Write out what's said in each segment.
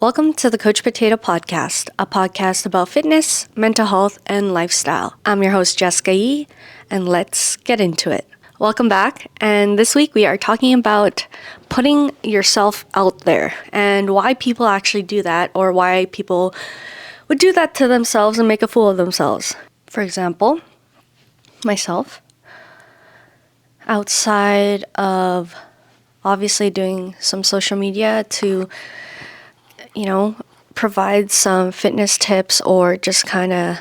Welcome to the Coach Potato Podcast, a podcast about fitness, mental health, and lifestyle. I'm your host, Jessica Yee, and let's get into it. Welcome back, and this week we are talking about putting yourself out there and why people actually do that, or why people would do that to themselves and make a fool of themselves. For example, myself, outside of obviously doing some social media to provide some fitness tips or just kind of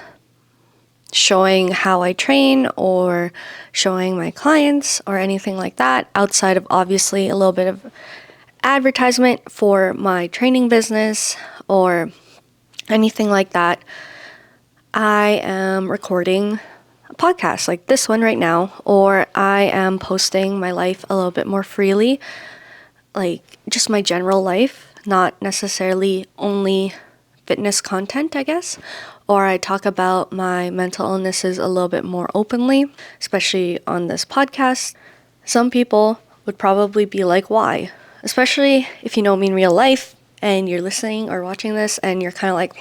showing how I train or showing my clients or anything like that, outside of obviously a little bit of advertisement for my training business or anything like that. I am recording a podcast like this one right now, or I am posting my life a little bit more freely, like just my general life. Not necessarily only fitness content, I guess, or I talk about my mental illnesses a little bit more openly, especially on this podcast. Some people would probably be like, why? Especially if you know me in real life and you're listening or watching this and you're kind of like,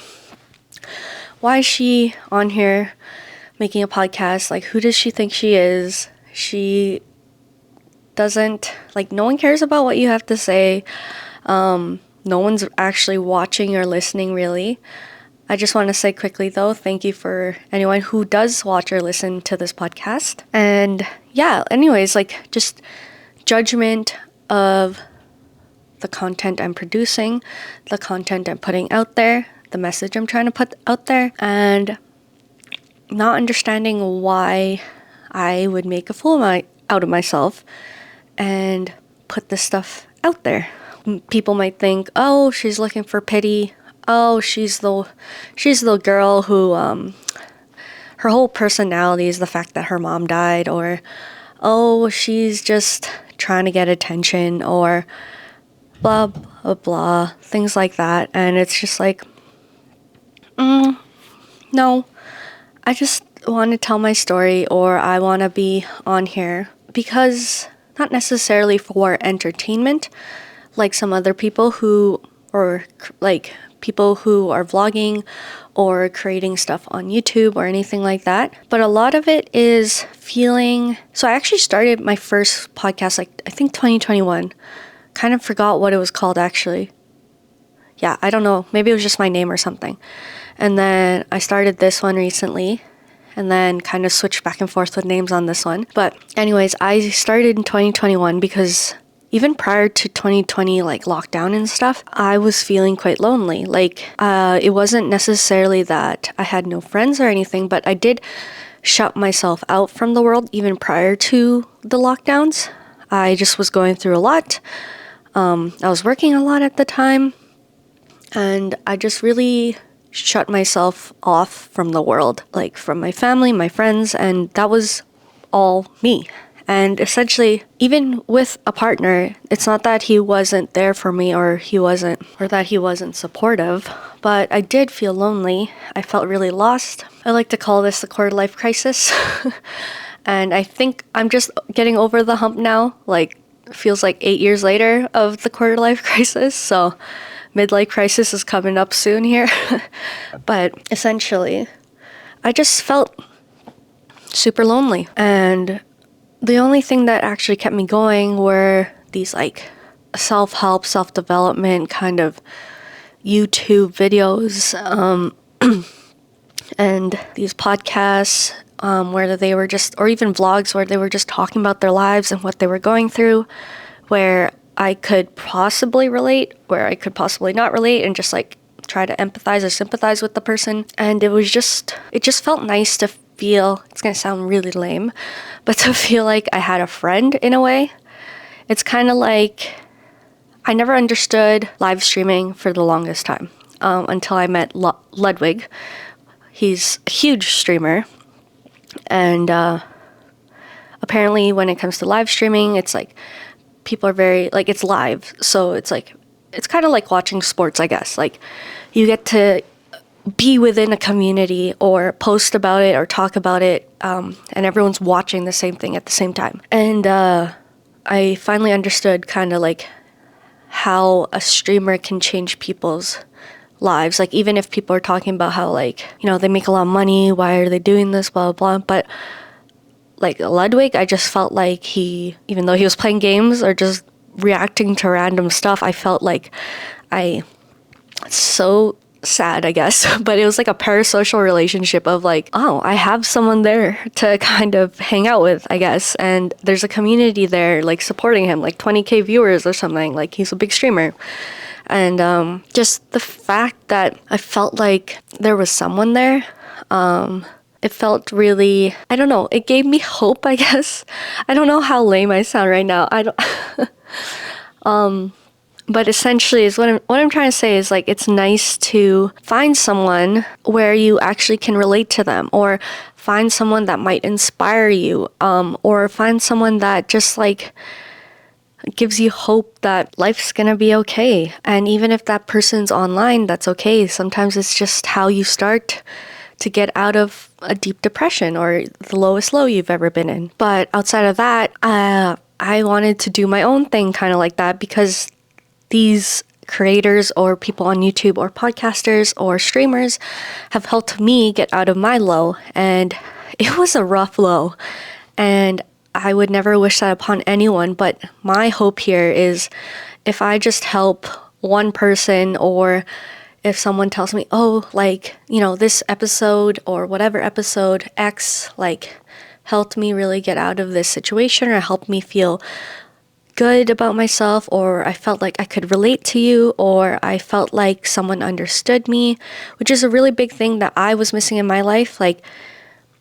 why is she on here making a podcast? Like, who does she think she is? She doesn't, no one cares about what you have to say. No one's actually watching or listening, really. I just want to say quickly, though, thank you for anyone who does watch or listen to this podcast. And yeah, anyways, just judgment of the content I'm producing, the content I'm putting out there, the message I'm trying to put out there, and not understanding why I would make a fool out of myself and put this stuff out there. People might think, oh, she's looking for pity. Oh, she's the girl who her whole personality is the fact that her mom died, or oh, she's just trying to get attention, or blah blah blah, things like that. And it's just like, no, I just want to tell my story, or I want to be on here because not necessarily for entertainment, like some other people who, or people who are vlogging or creating stuff on YouTube or anything like that. But a lot of it is feeling, so I actually started my first podcast, I think 2021. Kind of forgot what it was called, actually. Yeah, I don't know. Maybe it was just my name or something. And then I started this one recently, and then kind of switched back and forth with names on this one. But anyways, I started in 2021 because even prior to 2020, lockdown and stuff, I was feeling quite lonely. It wasn't necessarily that I had no friends or anything, but I did shut myself out from the world even prior to the lockdowns. I just was going through a lot. I was working a lot at the time, and I just really shut myself off from the world, from my family, my friends, and that was all me. And essentially, even with a partner, it's not that he wasn't there for me or that he wasn't supportive, but I did feel lonely. I felt really lost. I like to call this the quarter life crisis. And I think I'm just getting over the hump now. Feels like 8 years later of the quarter life crisis. So midlife crisis is coming up soon here. But essentially, I just felt super lonely. And the only thing that actually kept me going were these self-help, self-development kind of YouTube videos, and these podcasts where they were just, or even vlogs where they were just talking about their lives and what they were going through, where I could possibly relate, where I could possibly not relate, and just try to empathize or sympathize with the person. And it just felt nice to feel, it's going to sound really lame, but to feel like I had a friend in a way. It's kind of like, I never understood live streaming for the longest time until I met Ludwig. He's a huge streamer, and apparently when it comes to live streaming, it's people are very, it's live, so it's kind of like watching sports, I guess. You get to be within a community or post about it or talk about it, and everyone's watching the same thing at the same time. And I finally understood kind of how a streamer can change people's lives. Like, even if people are talking about how, like, you know, they make a lot of money, why are they doing this, blah, blah, blah. But like Ludwig, I just felt like he, even though he was playing games or just reacting to random stuff, I felt like so sad, I guess, but it was like a parasocial relationship of like, oh, I have someone there to kind of hang out with, I guess, and there's a community there like supporting him, like 20K viewers or something. Like, he's a big streamer. And just the fact that I felt like there was someone there, it felt really, I don't know, it gave me hope, I guess. I don't know how lame I sound right now. I don't but essentially is what I'm trying to say is, like, it's nice to find someone where you actually can relate to them, or find someone that might inspire you, or find someone that just like gives you hope that life's gonna be okay. And even if that person's online, that's okay. Sometimes it's just how you start to get out of a deep depression or the lowest low you've ever been in. But outside of that, I wanted to do my own thing kind of like that, because these creators or people on YouTube or podcasters or streamers have helped me get out of my low. And it was a rough low. And I would never wish that upon anyone, but my hope here is if I just help one person, or if someone tells me, oh, like, you know, this episode or whatever episode X, like, helped me really get out of this situation, or helped me feel good about myself, or I felt like I could relate to you, or I felt like someone understood me, which is a really big thing that I was missing in my life. Like,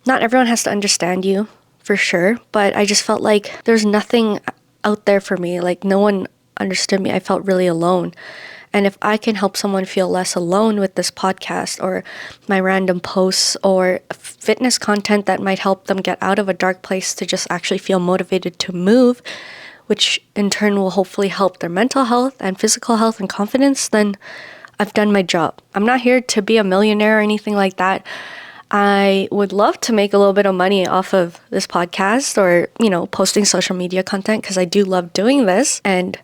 not everyone has to understand you, for sure, but I just felt like there's nothing out there for me. Like, no one understood me. I felt really alone. And if I can help someone feel less alone with this podcast, or my random posts, or fitness content that might help them get out of a dark place to just actually feel motivated to move, which in turn will hopefully help their mental health and physical health and confidence, then I've done my job. I'm not here to be a millionaire or anything like that. I would love to make a little bit of money off of this podcast, or, you know, posting social media content, because I do love doing this, and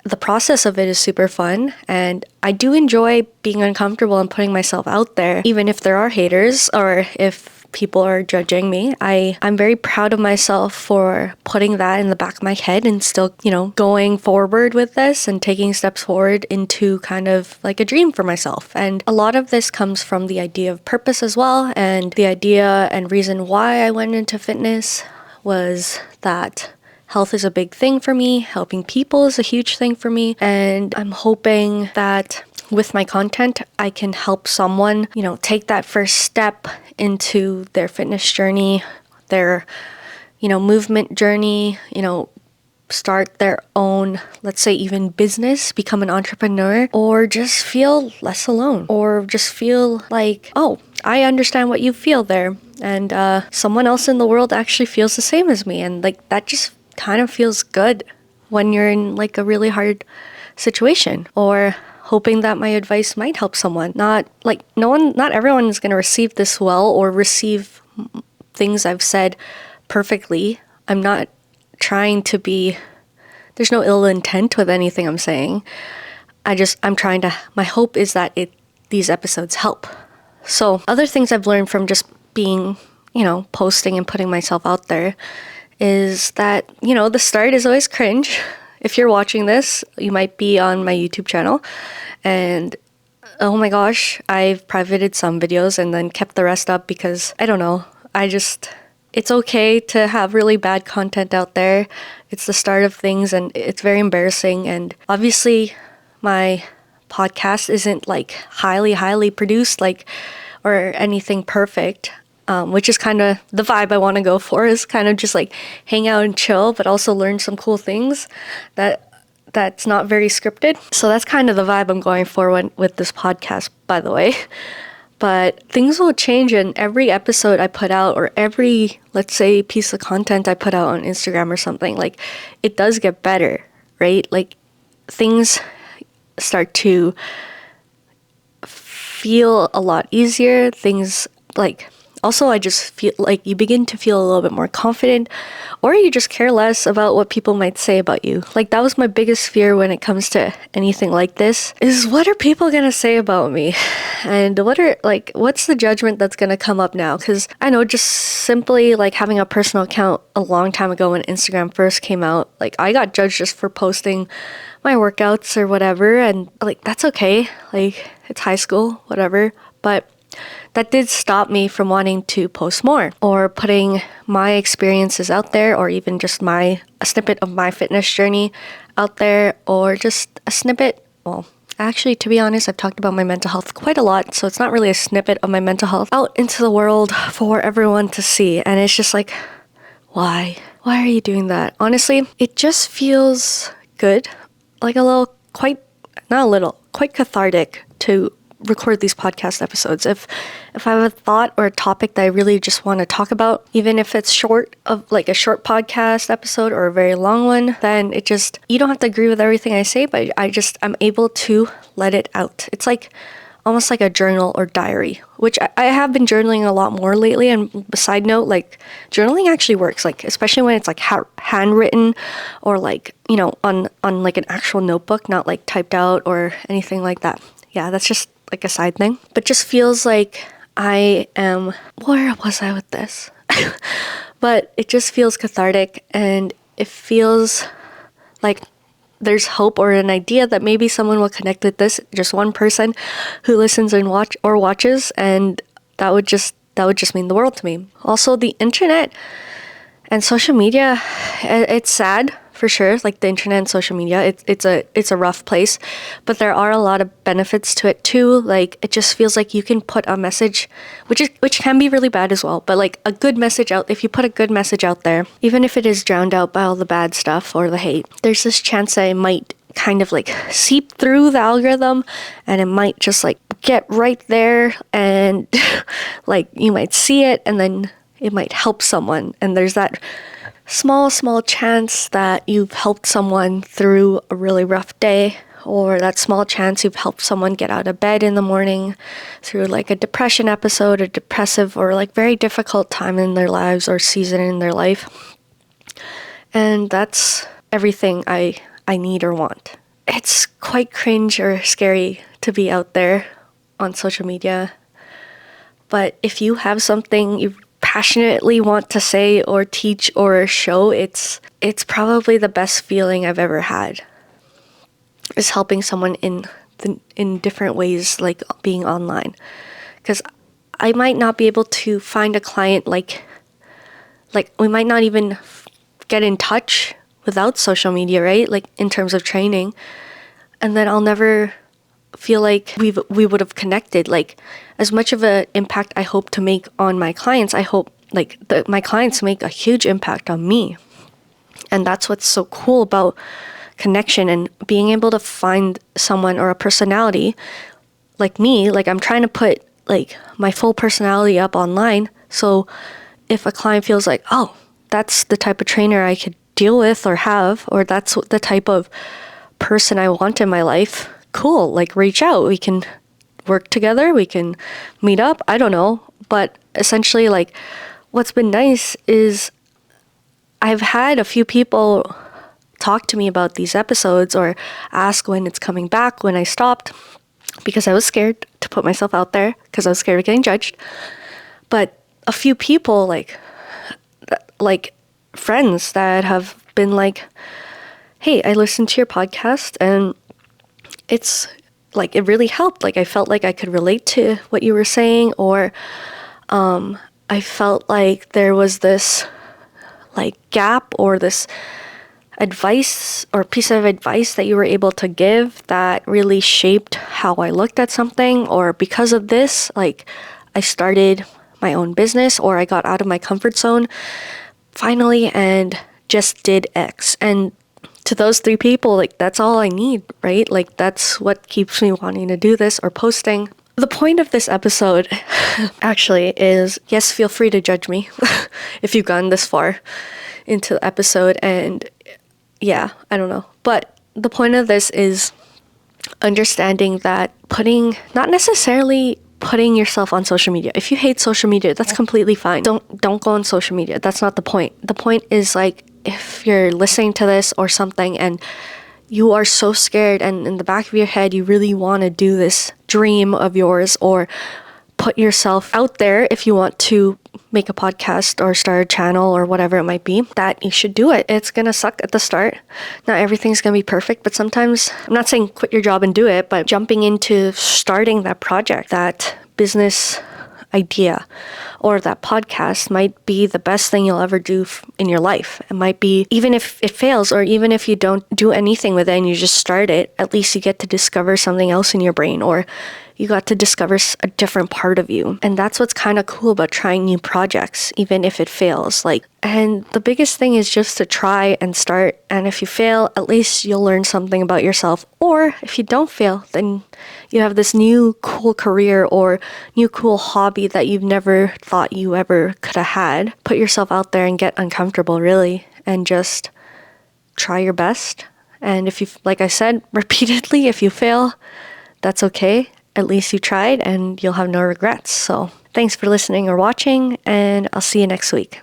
the process of it is super fun, and I do enjoy being uncomfortable and putting myself out there, even if there are haters or if people are judging me. I'm very proud of myself for putting that in the back of my head and still, you know, going forward with this and taking steps forward into kind of like a dream for myself. And a lot of this comes from the idea of purpose as well, and the idea and reason why I went into fitness was that health is a big thing for me, helping people is a huge thing for me, and I'm hoping that with my content, I can help someone, you know, take that first step into their fitness journey, their, you know, movement journey, you know, start their own, let's say even business, become an entrepreneur, or just feel less alone, or just feel like, oh, I understand what you feel there, and someone else in the world actually feels the same as me, and like that just kind of feels good when you're in like a really hard situation, or hoping that my advice might help someone. Not everyone is going to receive this well or receive things I've said perfectly. I'm not trying to be, there's no ill intent with anything I'm saying. My hope is that these episodes help. So other things I've learned from just being, you know, posting and putting myself out there is that, you know, the start is always cringe. If you're watching this, you might be on my YouTube channel, and oh my gosh, I've privated some videos and then kept the rest up because, I don't know, it's okay to have really bad content out there. It's the start of things, and it's very embarrassing, and obviously my podcast isn't like highly produced, like, or anything perfect. Which is kind of the vibe I want to go for, is kind of just like hang out and chill, but also learn some cool things that's not very scripted. So that's kind of the vibe I'm going for with this podcast, by the way. But things will change in every episode I put out, or every, let's say, piece of content I put out on Instagram or something. Like, it does get better, right? Like, things start to feel a lot easier. Things like, Also, I just feel like you begin to feel a little bit more confident, or you just care less about what people might say about you. Like, that was my biggest fear when it comes to anything like this, is what are people gonna say about me? And what's the judgment that's gonna come up now? Because I know, just simply like having a personal account a long time ago when Instagram first came out, like I got judged just for posting my workouts or whatever, and like that's okay. Like, it's high school, whatever. But that did stop me from wanting to post more or putting my experiences out there, or even just a snippet of my fitness journey out there, or just a snippet. Well, actually, to be honest, I've talked about my mental health quite a lot, so it's not really a snippet of my mental health out into the world for everyone to see. And it's just like, why? Why are you doing that? Honestly, it just feels good, like quite cathartic to record these podcast episodes. If I have a thought or a topic that I really just want to talk about, even if it's like a short podcast episode or a very long one, then you don't have to agree with everything I say, but I'm able to let it out. It's like almost like a journal or diary, which I have been journaling a lot more lately. And side note, like, journaling actually works, like especially when it's like handwritten, or like, on like an actual notebook, not like typed out or anything like that. Yeah, that's just like a side thing, but just feels like where was I with this? But it just feels cathartic, and it feels like there's hope or an idea that maybe someone will connect with this, just one person who listens and watches, and that would just mean the world to me. Also, the internet and social media, it's sad for sure. Like, the internet and social media, it's a rough place, but there are a lot of benefits to it too. Like, it just feels like you can put a message, which can be really bad as well, but like a good message out. If you put a good message out there, even if it is drowned out by all the bad stuff or the hate, there's this chance that it might kind of like seep through the algorithm, and it might just like get right there, and like you might see it, and then it might help someone. And there's that small chance that you've helped someone through a really rough day, or that small chance you've helped someone get out of bed in the morning through like a depression episode, a depressive or like very difficult time in their lives or season in their life. And that's everything I need or want. It's quite cringe or scary to be out there on social media. But if you have something you passionately want to say or teach or show, it's probably the best feeling I've ever had, is helping someone in different ways, like being online. Because I might not be able to find a client, like we might not even get in touch without social media, right? Like, in terms of training, and then I'll never feel like we would have connected. Like, as much of an impact I hope to make on my clients, I hope like my clients make a huge impact on me. And that's what's so cool about connection, and being able to find someone or a personality like me. Like, I'm trying to put like my full personality up online, so if a client feels like, oh, that's the type of trainer I could deal with or have, or that's the type of person I want in my life, cool, like reach out. We can work together, we can meet up, I don't know. But essentially, like, what's been nice is I've had a few people talk to me about these episodes or ask when it's coming back, when I stopped, because I was scared to put myself out there, because I was scared of getting judged. But a few people, like friends that have been like, hey, I listened to your podcast and it's like, it really helped. Like, I felt like I could relate to what you were saying, or I felt like there was this like gap or this advice or piece of advice that you were able to give that really shaped how I looked at something. Or because of this, like, I started my own business, or I got out of my comfort zone finally and just did X. And to those 3 people, like, that's all I need, right? Like, that's what keeps me wanting to do this or posting. The point of this episode actually is, yes, feel free to judge me if you've gone this far into the episode. And yeah, I don't know. But the point of this is understanding that not necessarily putting yourself on social media. If you hate social media, that's completely fine. Don't go on social media. That's not the point. The point is like, if you're listening to this or something and you are so scared and in the back of your head you really want to do this dream of yours or put yourself out there, if you want to make a podcast or start a channel or whatever it might be, that you should do it. It's gonna suck at the start. Not everything's gonna be perfect, but sometimes, I'm not saying quit your job and do it, but jumping into starting that project, that business idea or that podcast might be the best thing you'll ever do in your life. It might be, even if it fails or even if you don't do anything with it and you just start it, at least you get to discover something else in your brain, or you got to discover a different part of you. And that's what's kind of cool about trying new projects, even if it fails. And the biggest thing is just to try and start. And if you fail, at least you'll learn something about yourself. Or if you don't fail, then you have this new cool career or new cool hobby that you've never thought you ever could have had. Put yourself out there and get uncomfortable, really, and just try your best. And if you, like I said, repeatedly, if you fail, that's okay. At least you tried and you'll have no regrets. So thanks for listening or watching, and I'll see you next week.